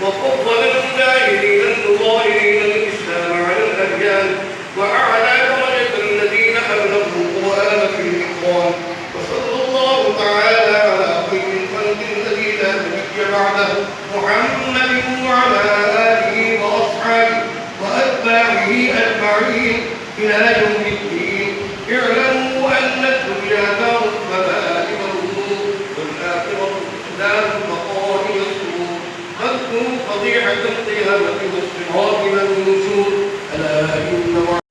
وفضل المجاهدين المظاهرين الإسلام على الأديان وأعلى درجة الذين أبلغوا القرآن في الإخوان. وصلى الله تعالى على خير الخلق الذي لا نبي بعده محمد وعلى آله وأصحابه وأتباعه أجمعين إلى يوم الدين. اعلموا أن الدنيا دار البلاء والغرور والآخرة دار البقاء والسرور. فاذكروا فضيحة القيامة والصراط والنشور. ألا إن